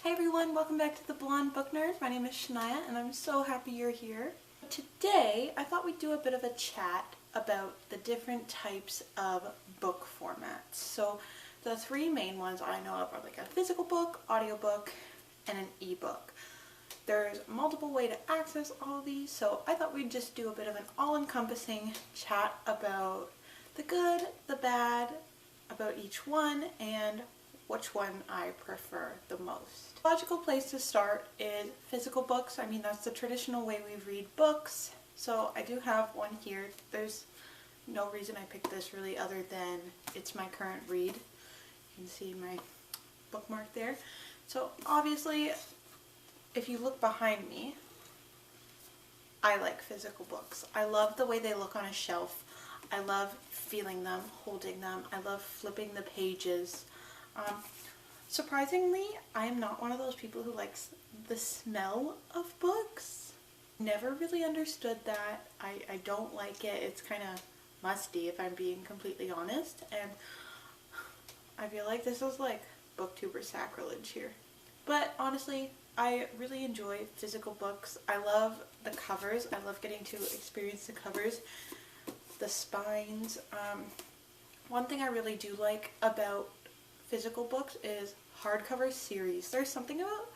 Hey everyone, welcome back to the Blonde Book Nerd. My name is Shania and I'm so happy you're here. Today I thought we'd do a bit of a chat about the different types of book formats. So the three main ones I know of are like a physical book, audiobook, and an ebook. There's multiple ways to access all of these, so I thought we'd just do a bit of an all-encompassing chat about the good, the bad, about each one, and which one I prefer the most. Logical place to start is physical books. I mean, that's the traditional way we read books. So I do have one here. There's no reason I picked this really other than it's my current read. You can see my bookmark there. So obviously, if you look behind me, I like physical books. I love the way they look on a shelf. I love feeling them, holding them. I love flipping the pages. Surprisingly, I am not one of those people who likes the smell of books. Never really understood that. I don't like it. It's kind of musty if I'm being completely honest, and I feel like this is like booktuber sacrilege here. But honestly, I really enjoy physical books. I love the covers. I love getting to experience the covers, the spines. One thing I really do like about physical books is hardcover series. There's something about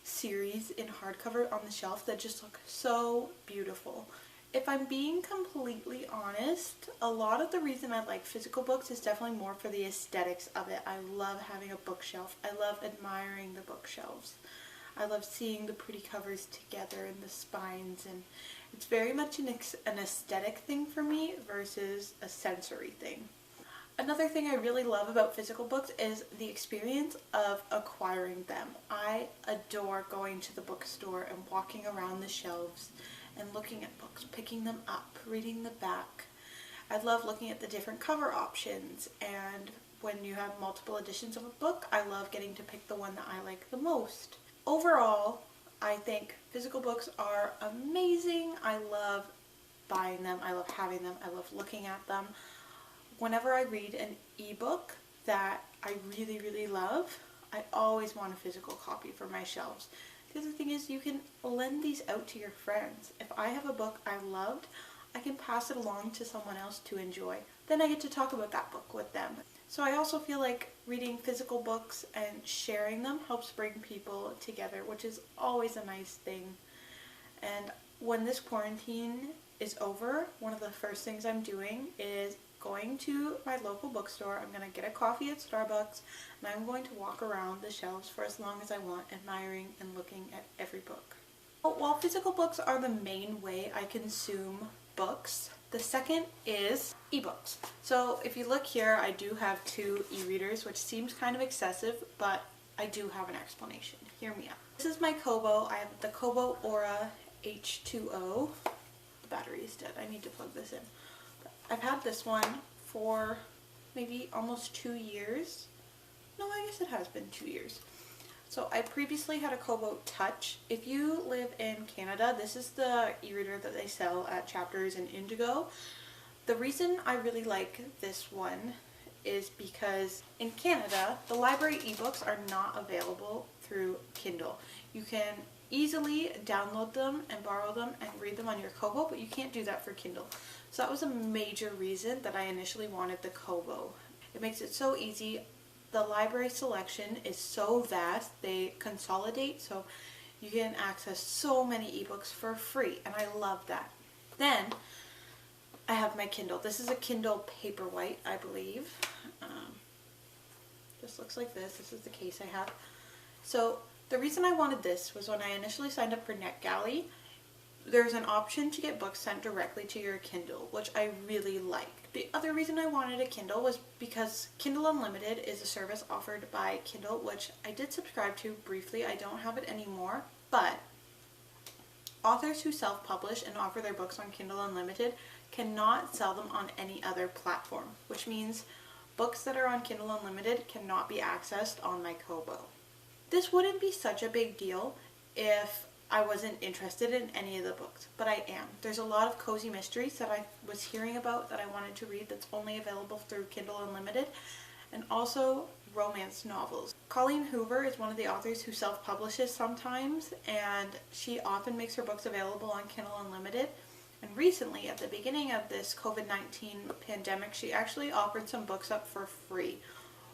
series in hardcover on the shelf that just look so beautiful. If I'm being completely honest, a lot of the reason I like physical books is definitely more for the aesthetics of it. I love having a bookshelf. I love admiring the bookshelves. I love seeing the pretty covers together and the spines, and it's very much an aesthetic thing for me versus a sensory thing. Another thing I really love about physical books is the experience of acquiring them. I adore going to the bookstore and walking around the shelves and looking at books, picking them up, reading the back. I love looking at the different cover options, and when you have multiple editions of a book, I love getting to pick the one that I like the most. Overall, I think physical books are amazing. I love buying them. I love having them. I love looking at them. Whenever I read an ebook that I really, really love, I always want a physical copy for my shelves. The other thing is you can lend these out to your friends. If I have a book I loved, I can pass it along to someone else to enjoy. Then I get to talk about that book with them. So I also feel like reading physical books and sharing them helps bring people together, which is always a nice thing. And when this quarantine is over, one of the first things I'm doing is going to my local bookstore. I'm going to get a coffee at Starbucks, and I'm going to walk around the shelves for as long as I want, admiring and looking at every book. While physical books are the main way I consume books, the second is ebooks. So if you look here, I do have two e-readers, which seems kind of excessive, but I do have an explanation. Hear me out. This is my Kobo. I have the Kobo Aura H2O. The battery is dead. I need to plug this in. I've had this one for maybe almost 2 years. No, I guess it has been 2 years. So I previously had a Kobo Touch. If you live in Canada, this is the e-reader that they sell at Chapters and Indigo. The reason I really like this one is because in Canada, the library ebooks are not available through Kindle. You can easily download them and borrow them and read them on your Kobo, but you can't do that for Kindle. So that was a major reason that I initially wanted the Kobo. It makes it so easy. The library selection is so vast. They consolidate, so you can access so many ebooks for free, and I love that. Then I have my Kindle. This is a Kindle Paperwhite, I believe. This looks like this. This is the case I have. So the reason I wanted this was when I initially signed up for NetGalley, there's an option to get books sent directly to your Kindle, which I really like. The other reason I wanted a Kindle was because Kindle Unlimited is a service offered by Kindle, which I did subscribe to briefly. I don't have it anymore, but authors who self-publish and offer their books on Kindle Unlimited cannot sell them on any other platform, which means books that are on Kindle Unlimited cannot be accessed on my Kobo. This wouldn't be such a big deal if I wasn't interested in any of the books, but I am. There's a lot of cozy mysteries that I was hearing about that I wanted to read that's only available through Kindle Unlimited, and also romance novels. Colleen Hoover is one of the authors who self-publishes sometimes, and she often makes her books available on Kindle Unlimited. And recently, at the beginning of this COVID-19 pandemic, she actually offered some books up for free,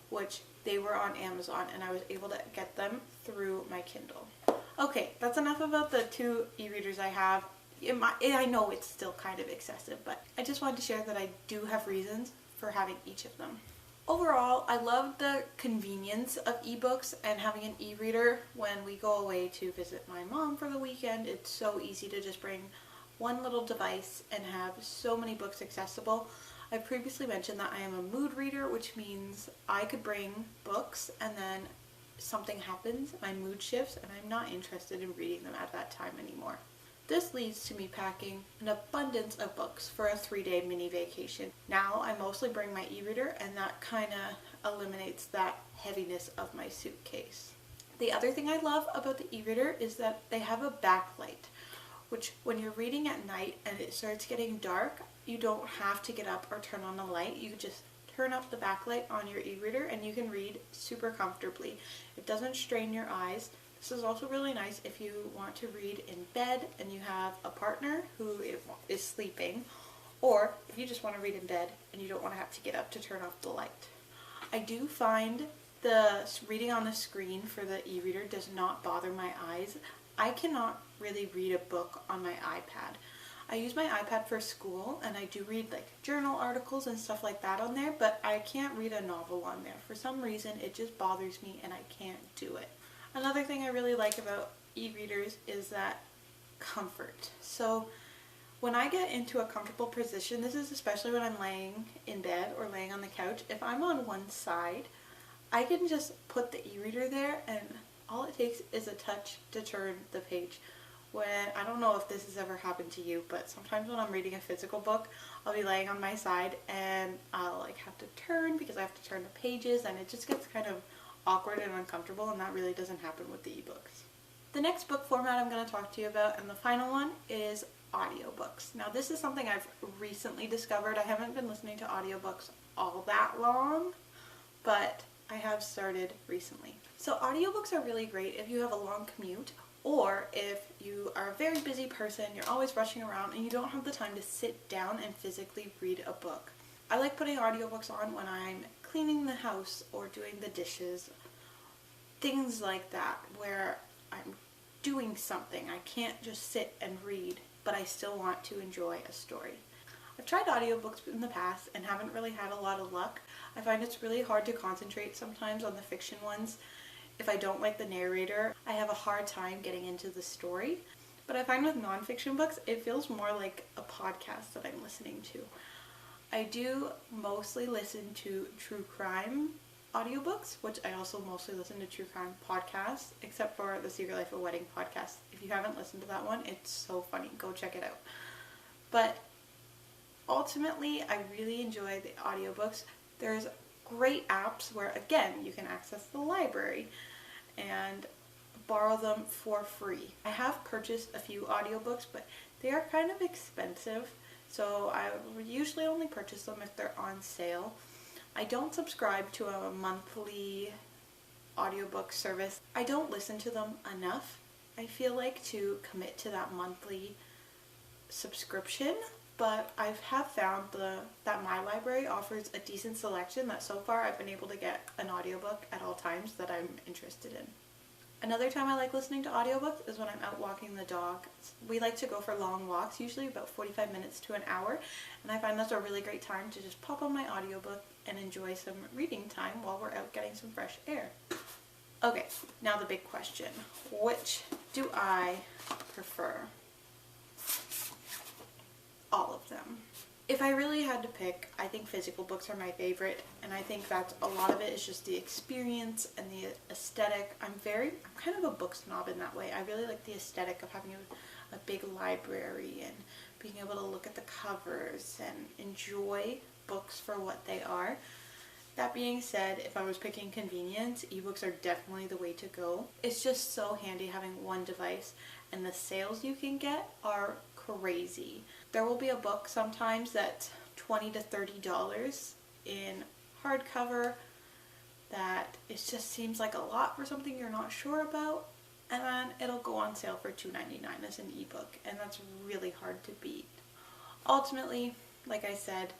which they were on Amazon, and I was able to get them through my Kindle. Okay, that's enough about the 2 e-readers I have. I know it's still kind of excessive, but I just wanted to share that I do have reasons for having each of them. Overall, I love the convenience of ebooks and having an e-reader when we go away to visit my mom for the weekend. It's so easy to just bring one little device and have so many books accessible. I previously mentioned that I am a mood reader, which means I could bring books and then something happens, my mood shifts, and I'm not interested in reading them at that time anymore. This leads to me packing an abundance of books for a 3-day mini vacation. Now I mostly bring my e-reader, and that kind of eliminates that heaviness of my suitcase. The other thing I love about the e-reader is that they have a backlight, which when you're reading at night and it starts getting dark, you don't have to get up or turn on a light. You just turn up the backlight on your e-reader and you can read super comfortably. It doesn't strain your eyes. This is also really nice if you want to read in bed and you have a partner who is sleeping, or if you just want to read in bed and you don't want to have to get up to turn off the light. I do find the reading on the screen for the e-reader does not bother my eyes. I cannot really read a book on my iPad. I use my iPad for school, and I do read like journal articles and stuff like that on there, but I can't read a novel on there. For some reason, it just bothers me and I can't do it. Another thing I really like about e-readers is that comfort. So when I get into a comfortable position, this is especially when I'm laying in bed or laying on the couch, if I'm on one side, I can just put the e-reader there and all it takes is a touch to turn the page. I don't know if this has ever happened to you, but sometimes when I'm reading a physical book, I'll be laying on my side and I'll like have to turn because I have to turn the pages, and it just gets kind of awkward and uncomfortable, and that really doesn't happen with the ebooks. The next book format I'm going to talk to you about, and the final one, is audiobooks. Now this is something I've recently discovered. I haven't been listening to audiobooks all that long, but I have started recently. So audiobooks are really great if you have a long commute, or if you are a very busy person, you're always rushing around and you don't have the time to sit down and physically read a book. I like putting audiobooks on when I'm cleaning the house or doing the dishes, things like that, where I'm doing something. I can't just sit and read, but I still want to enjoy a story. I've tried audiobooks in the past and haven't really had a lot of luck. I find it's really hard to concentrate sometimes on the fiction ones. If I don't like the narrator, I have a hard time getting into the story. But I find with nonfiction books, it feels more like a podcast that I'm listening to. I do mostly listen to true crime audiobooks, which I also mostly listen to true crime podcasts, except for the Secret Life of Wedding podcast. If you haven't listened to that one, it's so funny. Go check it out. But ultimately, I really enjoy the audiobooks. There's great apps where, again, you can access the library and borrow them for free. I have purchased a few audiobooks, but they are kind of expensive, so I usually only purchase them if they're on sale. I don't subscribe to a monthly audiobook service. I don't listen to them enough, I feel like, to commit to that monthly subscription. But I have found that my library offers a decent selection, that so far I've been able to get an audiobook at all times that I'm interested in. Another time I like listening to audiobooks is when I'm out walking the dog. We like to go for long walks, usually about 45 minutes to an hour, and I find that's a really great time to just pop on my audiobook and enjoy some reading time while we're out getting some fresh air. Okay, now the big question. Which do I prefer? All of them. If I really had to pick, I think physical books are my favorite, and I think that a lot of it is just the experience and the aesthetic. I'm kind of a book snob in that way. I really like the aesthetic of having a big library and being able to look at the covers and enjoy books for what they are. That being said, if I was picking convenience, ebooks are definitely the way to go. It's just so handy having one device, and the sales you can get are crazy. There will be a book sometimes that's $20 to $30 in hardcover, that it just seems like a lot for something you're not sure about, and then it'll go on sale for $2.99 as an ebook, and that's really hard to beat. Ultimately, like I said,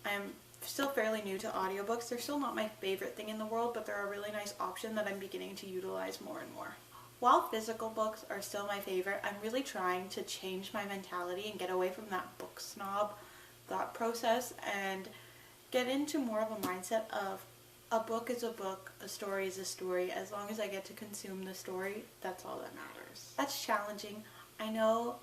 I'm still fairly new to audiobooks. They're still not my favorite thing in the world, but they're a really nice option that I'm beginning to utilize more and more. While physical books are still my favorite, I'm really trying to change my mentality and get away from that book snob thought process and get into more of a mindset of a book is a book, a story is a story. As long as I get to consume the story, that's all that matters. That's challenging. I know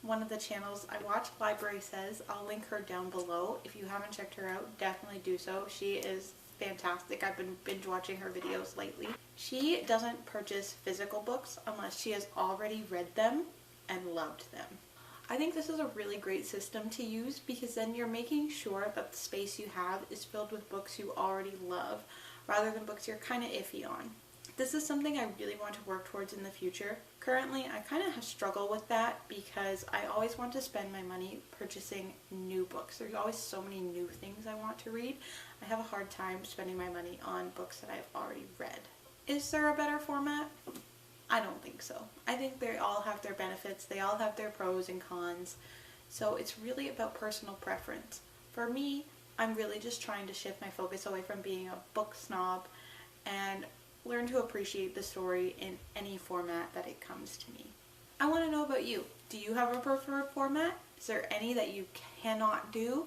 one of the channels I watch, Library Says, I'll link her down below. If you haven't checked her out, definitely do so. She is fantastic. I've been binge watching her videos lately. She doesn't purchase physical books unless she has already read them and loved them. I think this is a really great system to use because then you're making sure that the space you have is filled with books you already love rather than books you're kind of iffy on. This is something I really want to work towards in the future. Currently, I kind of struggle with that because I always want to spend my money purchasing new books. There's always so many new things I want to read. I have a hard time spending my money on books that I've already read. Is there a better format? I don't think so. I think they all have their benefits. They all have their pros and cons. So it's really about personal preference. For me, I'm really just trying to shift my focus away from being a book snob and learn to appreciate the story in any format that it comes to me. I want to know about you. Do you have a preferred format? Is there any that you cannot do?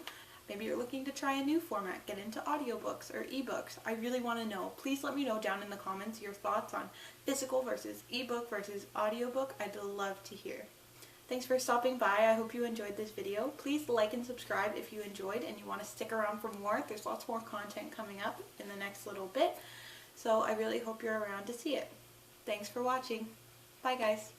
Maybe you're looking to try a new format, get into audiobooks or ebooks. I really want to know. Please let me know down in the comments your thoughts on physical versus ebook versus audiobook. I'd love to hear. Thanks for stopping by. I hope you enjoyed this video. Please like and subscribe if you enjoyed and you want to stick around for more. There's lots more content coming up in the next little bit. So I really hope you're around to see it. Thanks for watching. Bye guys.